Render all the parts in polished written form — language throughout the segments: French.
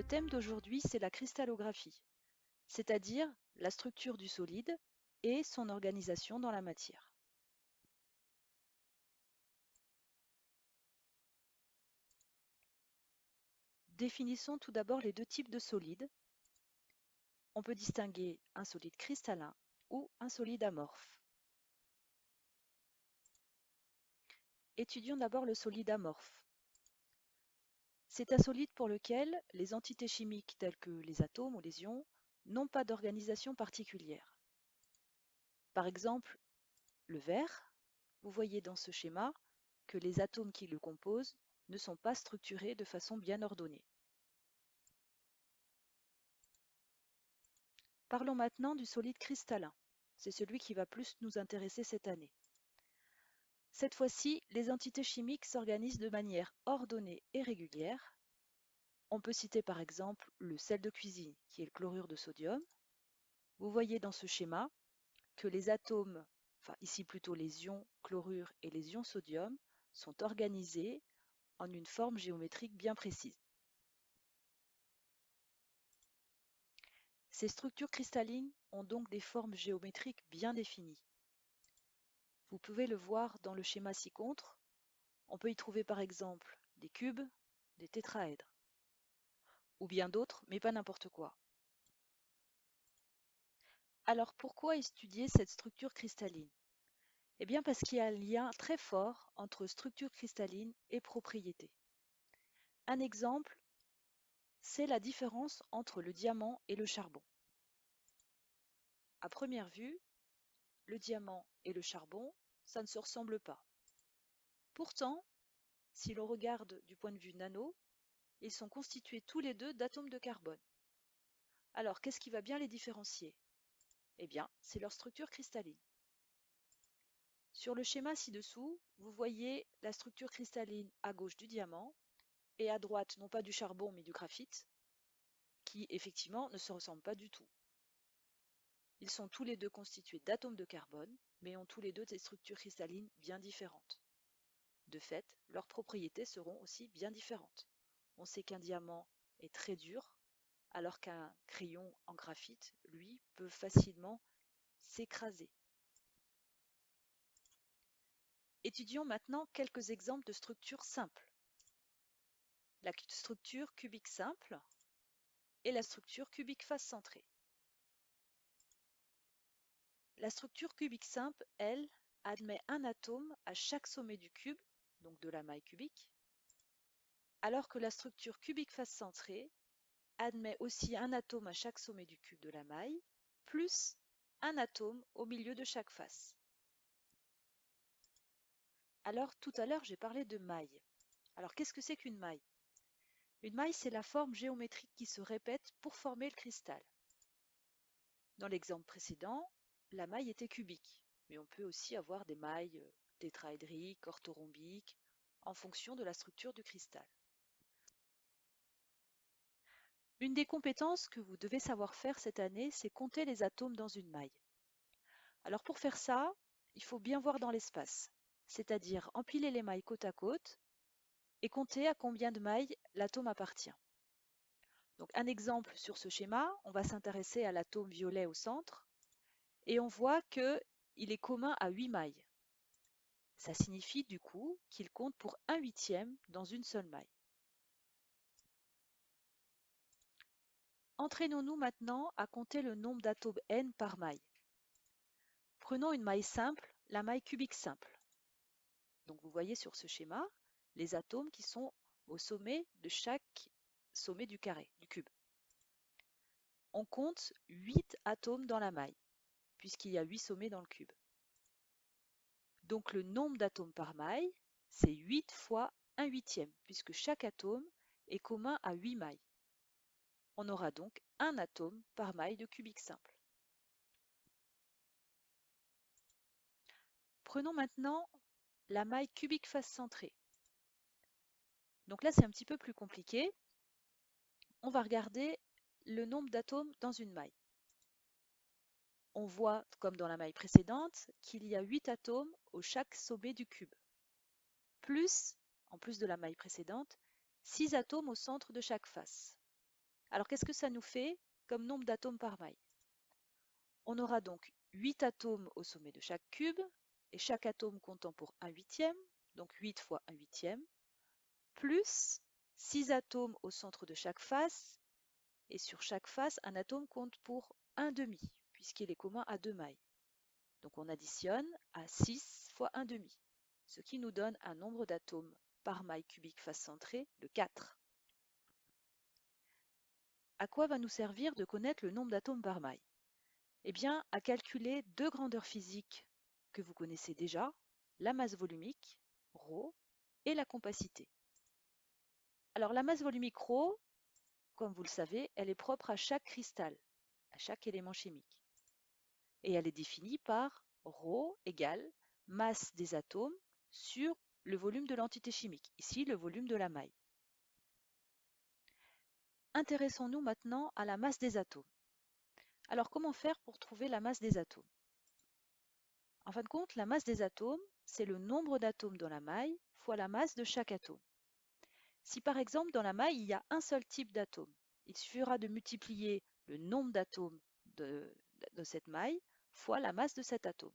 thème d'aujourd'hui, c'est la cristallographie, c'est-à-dire la structure du solide et son organisation dans la matière. Définissons tout d'abord les deux types de solides. On peut distinguer un solide cristallin ou un solide amorphe. Étudions d'abord le solide amorphe. C'est un solide pour lequel les entités chimiques telles que les atomes ou les ions n'ont pas d'organisation particulière. Par exemple, le verre, vous voyez dans ce schéma que les atomes qui le composent ne sont pas structurés de façon bien ordonnée. Parlons maintenant du solide cristallin. C'est celui qui va plus nous intéresser cette année. Cette fois-ci, les entités chimiques s'organisent de manière ordonnée et régulière. On peut citer par exemple le sel de cuisine, qui est le chlorure de sodium. Vous voyez dans ce schéma que les atomes, enfin ici plutôt les ions chlorure et les ions sodium, sont organisés en une forme géométrique bien précise. Ces structures cristallines ont donc des formes géométriques bien définies. Vous pouvez le voir dans le schéma ci-contre. On peut y trouver par exemple des cubes, des tétraèdres, ou bien d'autres, mais pas n'importe quoi. Alors pourquoi étudier cette structure cristalline? Eh bien parce qu'il y a un lien très fort entre structure cristalline et propriétés. Un exemple, c'est la différence entre le diamant et le charbon. À première vue, le diamant et le charbon, ça ne se ressemble pas. Pourtant, si l'on regarde du point de vue nano, ils sont constitués tous les deux d'atomes de carbone. Alors, qu'est-ce qui va bien les différencier? Eh bien, c'est leur structure cristalline. Sur le schéma ci-dessous, vous voyez la structure cristalline à gauche du diamant et à droite, non pas du charbon, mais du graphite, qui effectivement ne se ressemblent pas du tout. Ils sont tous les deux constitués d'atomes de carbone, mais ont tous les deux des structures cristallines bien différentes. De fait, leurs propriétés seront aussi bien différentes. On sait qu'un diamant est très dur, alors qu'un crayon en graphite, lui, peut facilement s'écraser. Étudions maintenant quelques exemples de structures simples. La structure cubique simple et la structure cubique face centrée. La structure cubique simple, elle, admet un atome à chaque sommet du cube, donc de la maille cubique, alors que la structure cubique face centrée admet aussi un atome à chaque sommet du cube de la maille, plus un atome au milieu de chaque face. Alors tout à l'heure, j'ai parlé de maille. Alors qu'est-ce que c'est qu'une maille? Une maille, c'est la forme géométrique qui se répète pour former le cristal. Dans l'exemple précédent, la maille était cubique, mais on peut aussi avoir des mailles tétraédriques, orthorhombiques, en fonction de la structure du cristal. Une des compétences que vous devez savoir faire cette année, c'est compter les atomes dans une maille. Alors pour faire ça, il faut bien voir dans l'espace, c'est-à-dire empiler les mailles côte à côte et compter à combien de mailles l'atome appartient. Donc un exemple sur ce schéma, on va s'intéresser à l'atome violet au centre et on voit qu'il est commun à 8 mailles. Ça signifie du coup qu'il compte pour 1/8 dans une seule maille. Entraînons-nous maintenant à compter le nombre d'atomes n par maille. Prenons une maille simple, la maille cubique simple. Donc vous voyez sur ce schéma les atomes qui sont au sommet de chaque sommet du carré, du cube. On compte 8 atomes dans la maille, puisqu'il y a 8 sommets dans le cube. Donc le nombre d'atomes par maille, c'est 8 fois 1/8, puisque chaque atome est commun à 8 mailles. On aura donc un atome par maille de cubique simple. Prenons maintenant la maille cubique face centrée. Donc là, c'est un petit peu plus compliqué. On va regarder le nombre d'atomes dans une maille. On voit, comme dans la maille précédente, qu'il y a 8 atomes au chaque sommet du cube, plus, en plus de la maille précédente, 6 atomes au centre de chaque face. Alors qu'est-ce que ça nous fait comme nombre d'atomes par maille? On aura donc 8 atomes au sommet de chaque cube, et chaque atome comptant pour 1/8, donc 8 fois 1/8, plus 6 atomes au centre de chaque face, et sur chaque face, un atome compte pour 1/2, puisqu'il est commun à 2 mailles. Donc on additionne à 6 fois 1/2, ce qui nous donne un nombre d'atomes par maille cubique face centrée de 4. À quoi va nous servir de connaître le nombre d'atomes par maille? Eh bien, à calculer deux grandeurs physiques que vous connaissez déjà, la masse volumique, ρ, et la compacité. Alors la masse volumique ρ, comme vous le savez, elle est propre à chaque cristal, à chaque élément chimique. Et elle est définie par ρ égale masse des atomes sur le volume de l'entité chimique, ici le volume de la maille. Intéressons-nous maintenant à la masse des atomes. Alors comment faire pour trouver la masse des atomes? En fin de compte, la masse des atomes, c'est le nombre d'atomes dans la maille fois la masse de chaque atome. Si par exemple dans la maille, il y a un seul type d'atome, il suffira de multiplier le nombre d'atomes de cette maille fois la masse de cet atome.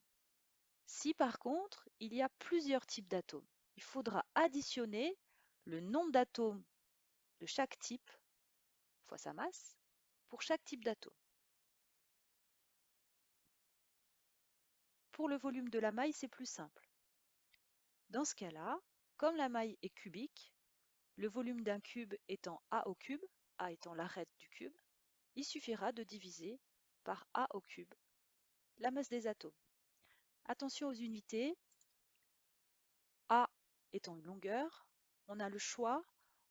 Si par contre, il y a plusieurs types d'atomes, il faudra additionner le nombre d'atomes de chaque type fois sa masse pour chaque type d'atome. Pour le volume de la maille, c'est plus simple. Dans ce cas-là, comme la maille est cubique, le volume d'un cube étant A au cube, A étant l'arête du cube, il suffira de diviser par A au cube, la masse des atomes. Attention aux unités, A étant une longueur, on a le choix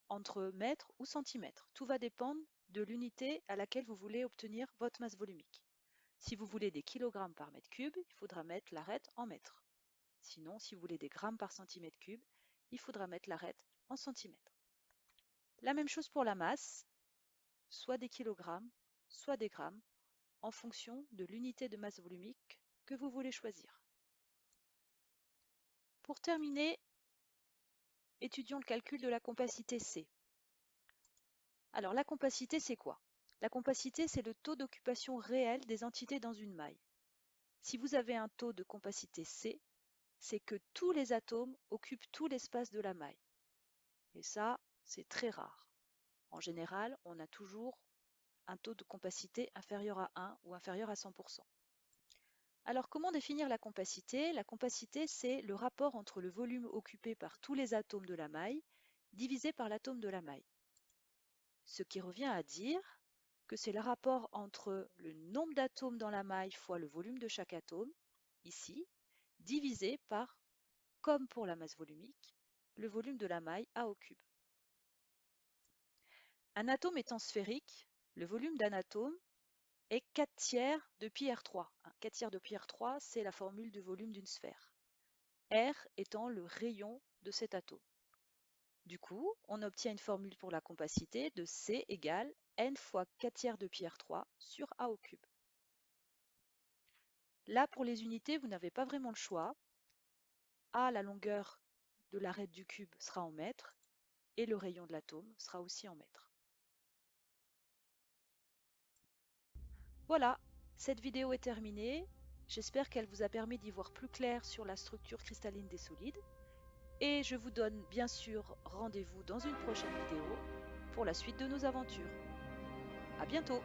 entre mètres ou centimètres. Tout va dépendre de l'unité à laquelle vous voulez obtenir votre masse volumique. Si vous voulez des kilogrammes par mètre cube, il faudra mettre l'arête en mètres. Sinon, si vous voulez des grammes par centimètre cube, il faudra mettre l'arête en centimètres. La même chose pour la masse, soit des kilogrammes, soit des grammes, en fonction de l'unité de masse volumique que vous voulez choisir. Pour terminer, étudions le calcul de la compacité C. Alors la compacité, c'est quoi? La compacité, c'est le taux d'occupation réel des entités dans une maille. Si vous avez un taux de compacité C, c'est que tous les atomes occupent tout l'espace de la maille. Et ça, c'est très rare. En général, on a toujours un taux de compacité inférieur à 1 ou inférieur à 100%. Alors comment définir la compacité? La compacité, c'est le rapport entre le volume occupé par tous les atomes de la maille divisé par l'atome de la maille. Ce qui revient à dire que c'est le rapport entre le nombre d'atomes dans la maille fois le volume de chaque atome, ici, divisé par, comme pour la masse volumique, le volume de la maille A au cube. Un atome étant sphérique, le volume d'un atome est 4/3 de πr3. 4/3 de πr3, c'est la formule du volume d'une sphère. R étant le rayon de cet atome. Du coup, on obtient une formule pour la compacité de C égale n fois 4/3 de πr3 sur A au cube. Là, pour les unités, vous n'avez pas vraiment le choix. A, la longueur de l'arête du cube, sera en mètres, et le rayon de l'atome sera aussi en mètres. Voilà, cette vidéo est terminée. J'espère qu'elle vous a permis d'y voir plus clair sur la structure cristalline des solides. Et je vous donne bien sûr rendez-vous dans une prochaine vidéo pour la suite de nos aventures. À bientôt!